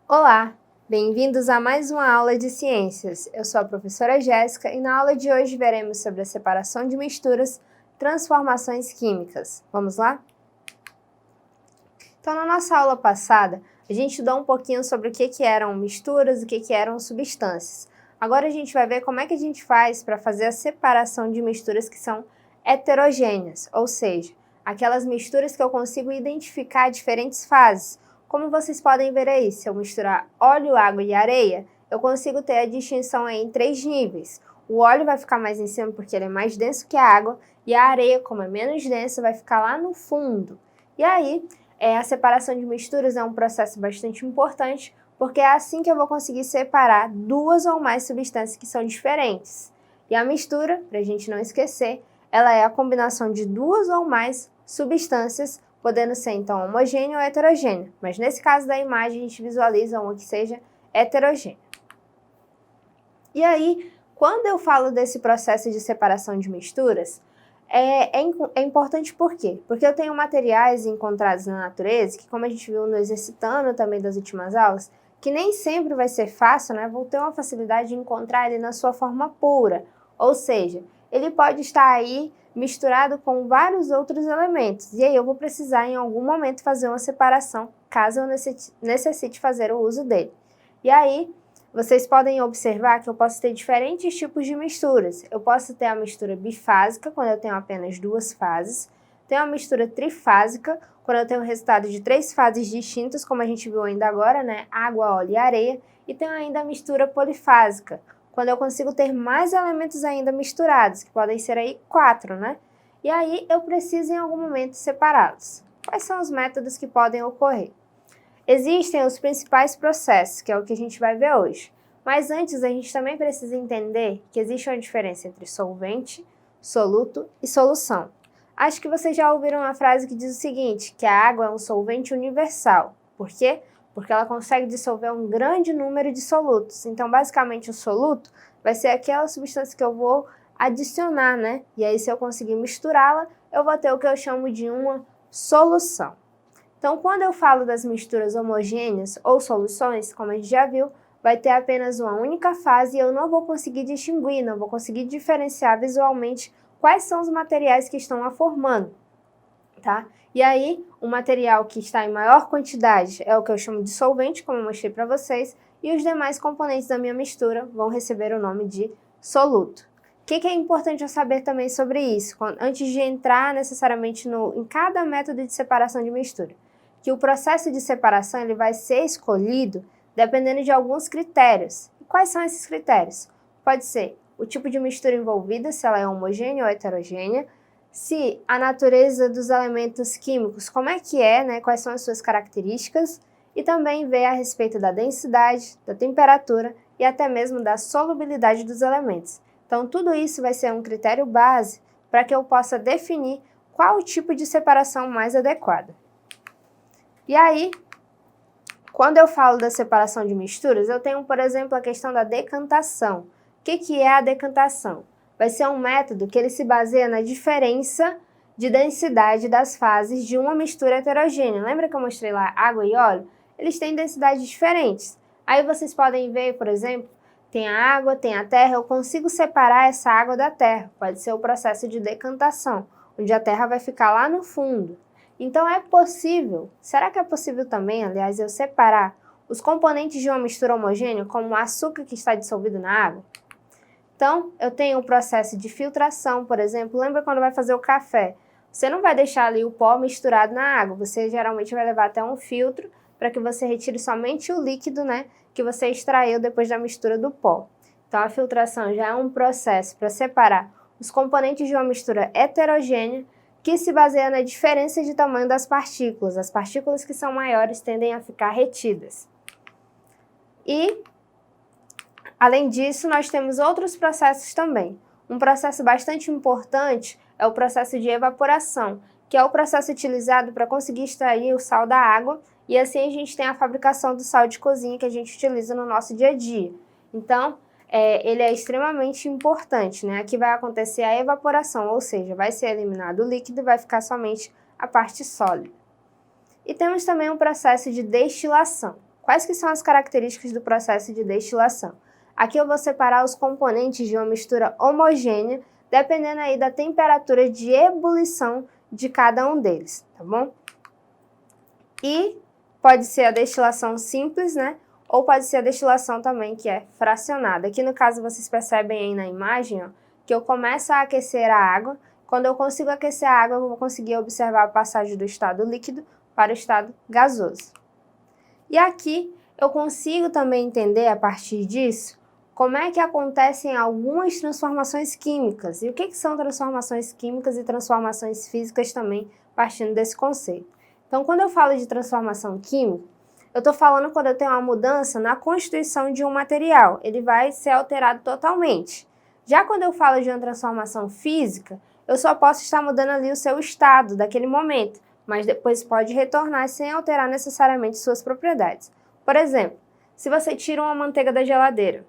Olá, bem-vindos a mais uma aula de ciências. Eu sou a professora Jéssica e na aula de hoje veremos sobre a separação de misturas, transformações químicas. Vamos lá? Então, na nossa aula passada, a gente estudou um pouquinho sobre o que eram misturas e o que eram substâncias. Agora a gente vai ver como é que a gente faz para fazer a separação de misturas que são heterogêneas, ou seja, aquelas misturas que eu consigo identificar diferentes fases. Como vocês podem ver aí, se eu misturar óleo, água e areia, eu consigo ter a distinção aí em 3 níveis. O óleo vai ficar mais em cima porque ele é mais denso que a água, e a areia, como é menos densa, vai ficar lá no fundo. E aí, a separação de misturas é um processo bastante importante, porque é assim que eu vou conseguir separar 2 ou mais substâncias que são diferentes. E a mistura, para a gente não esquecer, ela é a combinação de 2 ou mais substâncias, podendo ser então homogênea ou heterogênea, mas nesse caso da imagem a gente visualiza uma que seja heterogênea. E aí, quando eu falo desse processo de separação de misturas, é importante por quê? Porque eu tenho materiais encontrados na natureza, que como a gente viu no Exercitando também das últimas aulas, que nem sempre vai ser fácil, né? Vou ter uma facilidade de encontrar ele na sua forma pura, ou seja, ele pode estar aí misturado com vários outros elementos, e aí eu vou precisar em algum momento fazer uma separação, caso eu necessite fazer o uso dele. E aí, vocês podem observar que eu posso ter diferentes tipos de misturas. Eu posso ter a mistura bifásica, quando eu tenho apenas 2 fases. Tenho a mistura trifásica, quando eu tenho o resultado de 3 fases distintas, como a gente viu ainda agora, né? Água, óleo e areia. E tenho ainda a mistura polifásica, quando eu consigo ter mais elementos ainda misturados, que podem ser aí 4, né? E aí eu preciso em algum momento separá-los. Quais são os métodos que podem ocorrer? Existem os principais processos, que é o que a gente vai ver hoje. Mas antes, a gente também precisa entender que existe uma diferença entre solvente, soluto e solução. Acho que vocês já ouviram uma frase que diz o seguinte, que a água é um solvente universal. Por quê? Porque ela consegue dissolver um grande número de solutos. Então, basicamente, o soluto vai ser aquela substância que eu vou adicionar, né? E aí, se eu conseguir misturá-la, eu vou ter o que eu chamo de uma solução. Então, quando eu falo das misturas homogêneas ou soluções, como a gente já viu, vai ter apenas uma única fase e eu não vou conseguir distinguir, não vou conseguir diferenciar visualmente quais são os materiais que estão a formando, tá? E aí, o material que está em maior quantidade é o que eu chamo de solvente, como eu mostrei para vocês, e os demais componentes da minha mistura vão receber o nome de soluto. O que é importante eu saber também sobre isso, antes de entrar necessariamente em cada método de separação de mistura? Que o processo de separação ele vai ser escolhido dependendo de alguns critérios. E quais são esses critérios? Pode ser o tipo de mistura envolvida, se ela é homogênea ou heterogênea, se a natureza dos elementos químicos, como é que é, né? Quais são as suas características, e também ver a respeito da densidade, da temperatura e até mesmo da solubilidade dos elementos. Então, tudo isso vai ser um critério base para que eu possa definir qual o tipo de separação mais adequada. E aí, quando eu falo da separação de misturas, eu tenho, por exemplo, a questão da decantação. O que é a decantação? Vai ser um método que ele se baseia na diferença de densidade das fases de uma mistura heterogênea. Lembra que eu mostrei lá água e óleo? Eles têm densidades diferentes. Aí vocês podem ver, por exemplo, tem a água, tem a terra, eu consigo separar essa água da terra. Pode ser o processo de decantação, onde a terra vai ficar lá no fundo. Então é possível, será que é possível também, aliás, eu separar os componentes de uma mistura homogênea, como o açúcar que está dissolvido na água? Então, eu tenho o processo de filtração, por exemplo, lembra quando vai fazer o café? Você não vai deixar ali o pó misturado na água, você geralmente vai levar até um filtro para que você retire somente o líquido, né, que você extraiu depois da mistura do pó. Então, a filtração já é um processo para separar os componentes de uma mistura heterogênea que se baseia na diferença de tamanho das partículas. As partículas que são maiores tendem a ficar retidas. E, além disso, nós temos outros processos também. Um processo bastante importante é o processo de evaporação, que é o processo utilizado para conseguir extrair o sal da água, e assim a gente tem a fabricação do sal de cozinha que a gente utiliza no nosso dia a dia. Então, ele é extremamente importante, né? Aqui vai acontecer a evaporação, ou seja, vai ser eliminado o líquido e vai ficar somente a parte sólida. E temos também um processo de destilação. Quais que são as características do processo de destilação? Aqui eu vou separar os componentes de uma mistura homogênea, dependendo aí da temperatura de ebulição de cada um deles, tá bom? E pode ser a destilação simples, né? Ou pode ser a destilação também que é fracionada. Aqui no caso vocês percebem aí na imagem, ó, que eu começo a aquecer a água. Quando eu consigo aquecer a água, eu vou conseguir observar a passagem do estado líquido para o estado gasoso. E aqui eu consigo também entender a partir disso como é que acontecem algumas transformações químicas. E o que são transformações químicas e transformações físicas também, partindo desse conceito. Então, quando eu falo de transformação química, eu estou falando quando eu tenho uma mudança na constituição de um material. Ele vai ser alterado totalmente. Já quando eu falo de uma transformação física, eu só posso estar mudando ali o seu estado daquele momento, mas depois pode retornar sem alterar necessariamente suas propriedades. Por exemplo, se você tira uma manteiga da geladeira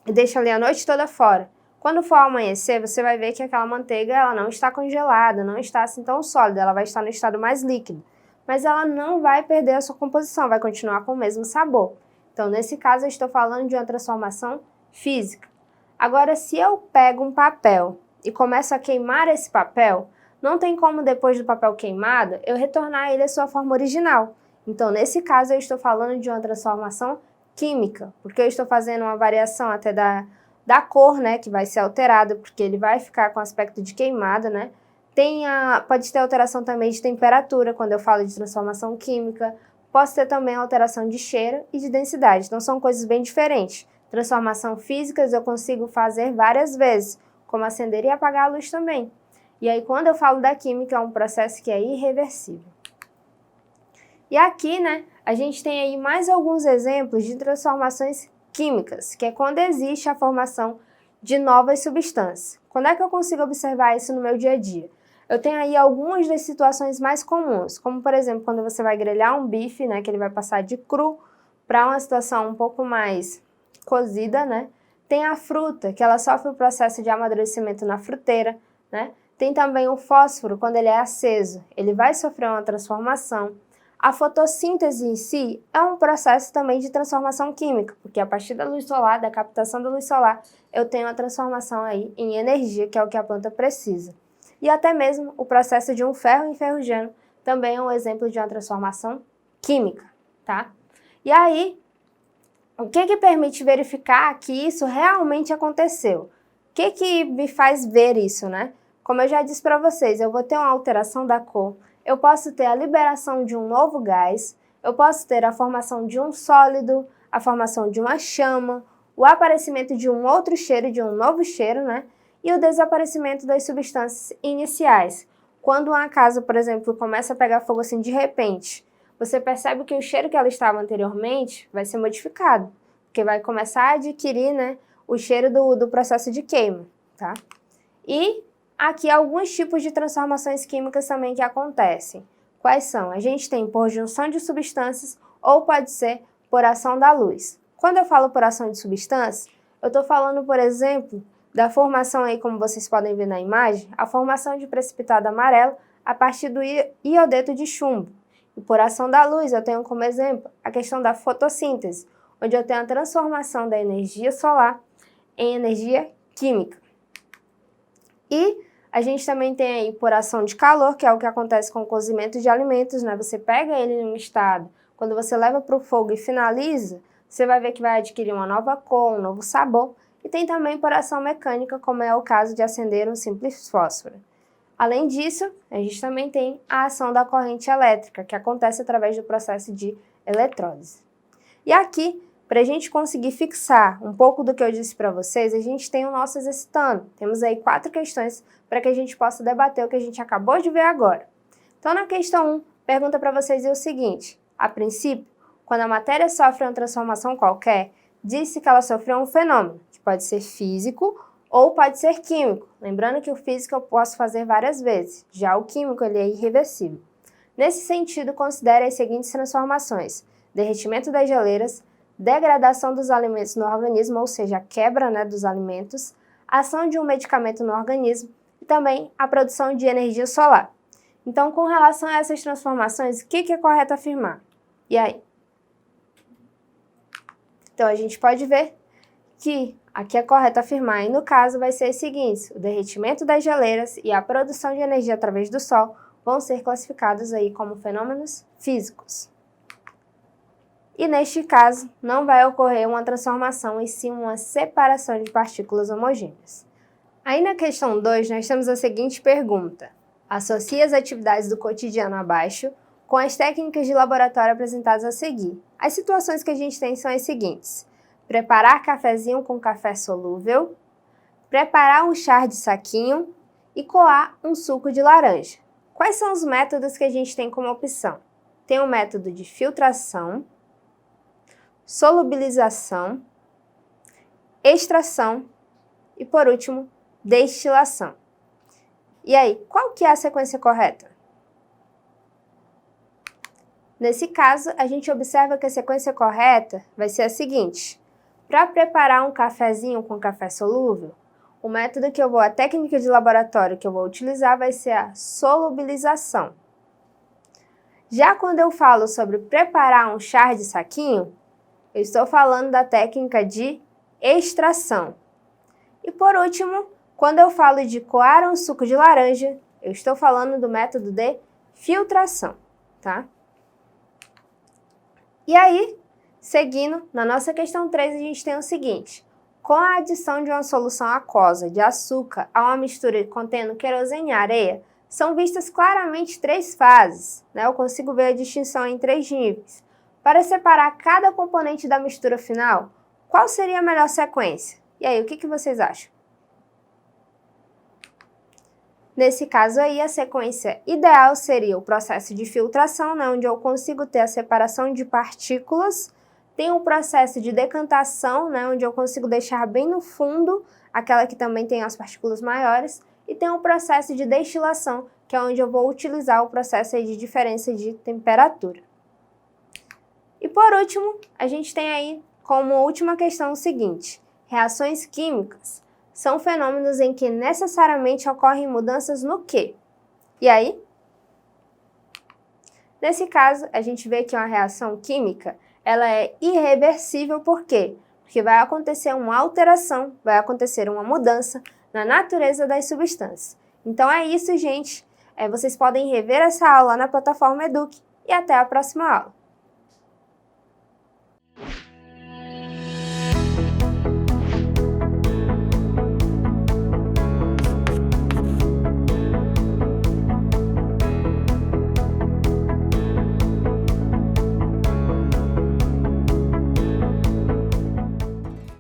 e deixa ali a noite toda fora, quando for amanhecer, você vai ver que aquela manteiga ela não está congelada, não está assim tão sólida, ela vai estar no estado mais líquido. Mas ela não vai perder a sua composição, vai continuar com o mesmo sabor. Então, nesse caso, eu estou falando de uma transformação física. Agora, se eu pego um papel e começo a queimar esse papel, não tem como, depois do papel queimado, eu retornar ele à sua forma original. Então, nesse caso, eu estou falando de uma transformação química, porque eu estou fazendo uma variação até da cor, né, que vai ser alterada, porque ele vai ficar com aspecto de queimado, né? Pode ter alteração também de temperatura, quando eu falo de transformação química. Posso ter também alteração de cheiro e de densidade. Então, são coisas bem diferentes. Transformação física eu consigo fazer várias vezes, como acender e apagar a luz também. E aí, quando eu falo da química, é um processo que é irreversível. E aqui, né, a gente tem aí mais alguns exemplos de transformações químicas, que é quando existe a formação de novas substâncias. Quando é que eu consigo observar isso no meu dia a dia? Eu tenho aí algumas das situações mais comuns, como por exemplo, quando você vai grelhar um bife, né, que ele vai passar de cru para uma situação um pouco mais cozida, né? Tem a fruta, que ela sofre o processo de amadurecimento na fruteira, né? Tem também o fósforo, quando ele é aceso, ele vai sofrer uma transformação. A fotossíntese em si é um processo também de transformação química, porque a partir da luz solar, da captação da luz solar, eu tenho a transformação aí em energia, que é o que a planta precisa. E até mesmo o processo de um ferro enferrujando também é um exemplo de uma transformação química, tá? E aí, o que permite verificar que isso realmente aconteceu? O que me faz ver isso, né? Como eu já disse para vocês, eu vou ter uma alteração da cor, eu posso ter a liberação de um novo gás, eu posso ter a formação de um sólido, a formação de uma chama, o aparecimento de um outro cheiro, de um novo cheiro, né? E o desaparecimento das substâncias iniciais. Quando uma casa, por exemplo, começa a pegar fogo assim de repente, você percebe que o cheiro que ela estava anteriormente vai ser modificado, porque vai começar a adquirir, né, o cheiro do processo de queima, tá? E aqui alguns tipos de transformações químicas também que acontecem. Quais são? A gente tem por junção de substâncias ou pode ser por ação da luz. Quando eu falo por ação de substâncias, eu estou falando, por exemplo, da formação aí, como vocês podem ver na imagem, a formação de precipitado amarelo a partir do iodeto de chumbo. E por ação da luz, eu tenho como exemplo a questão da fotossíntese, onde eu tenho a transformação da energia solar em energia química. E a gente também tem aí por ação de calor, que é o que acontece com o cozimento de alimentos, né? Você pega ele em um estado, quando você leva para o fogo e finaliza, você vai ver que vai adquirir uma nova cor, um novo sabor. E tem também por ação mecânica, como é o caso de acender um simples fósforo. Além disso, a gente também tem a ação da corrente elétrica, que acontece através do processo de eletrólise. E aqui, para a gente conseguir fixar um pouco do que eu disse para vocês, a gente tem o nosso exercitando. Temos aí 4 questões para que a gente possa debater o que a gente acabou de ver agora. Então, na questão 1, pergunta para vocês é o seguinte: a princípio, quando a matéria sofre uma transformação qualquer, disse que ela sofreu um fenômeno, que pode ser físico ou pode ser químico. Lembrando que o físico eu posso fazer várias vezes, já o químico ele é irreversível. Nesse sentido, considere as seguintes transformações: derretimento das geleiras, degradação dos alimentos no organismo, ou seja, a quebra, né, dos alimentos, ação de um medicamento no organismo e também a produção de energia solar. Então, com relação a essas transformações, o que é correto afirmar? E aí? Então, a gente pode ver que aqui é correto afirmar, e no caso vai ser o seguinte: o derretimento das geleiras e a produção de energia através do Sol vão ser classificados aí como fenômenos físicos. E neste caso, não vai ocorrer uma transformação, e sim uma separação de partículas homogêneas. Aí na questão 2, nós temos a seguinte pergunta: associe as atividades do cotidiano abaixo com as técnicas de laboratório apresentadas a seguir. As situações que a gente tem são as seguintes: preparar cafezinho com café solúvel, preparar um chá de saquinho e coar um suco de laranja. Quais são os métodos que a gente tem como opção? Tem o método de filtração, solubilização, extração e, por último, destilação. E aí, qual que é a sequência correta? Nesse caso, a gente observa que a sequência correta vai ser a seguinte: para preparar um cafezinho com café solúvel, o método que eu vou, a técnica de laboratório que eu vou utilizar vai ser a solubilização. Já quando eu falo sobre preparar um chá de saquinho, eu estou falando da técnica de extração. E por último, quando eu falo de coar um suco de laranja, eu estou falando do método de filtração, tá? E aí, seguindo, na nossa questão 3, a gente tem o seguinte: com a adição de uma solução aquosa de açúcar a uma mistura contendo querosene e areia, são vistas claramente 3 fases, né? Eu consigo ver a distinção em 3 níveis. Para separar cada componente da mistura final, qual seria a melhor sequência? E aí, o que vocês acham? Nesse caso aí, a sequência ideal seria o processo de filtração, né, onde eu consigo ter a separação de partículas. Tem o processo de decantação, né, onde eu consigo deixar bem no fundo aquela que também tem as partículas maiores. E tem o processo de destilação, que é onde eu vou utilizar o processo aí de diferença de temperatura. E por último, a gente tem aí como última questão o seguinte: reações químicas são fenômenos em que necessariamente ocorrem mudanças no quê? E aí? Nesse caso, a gente vê que uma reação química, ela é irreversível. Por quê? Porque vai acontecer uma alteração, vai acontecer uma mudança na natureza das substâncias. Então é isso, gente. Vocês podem rever essa aula na plataforma Eduque e até a próxima aula.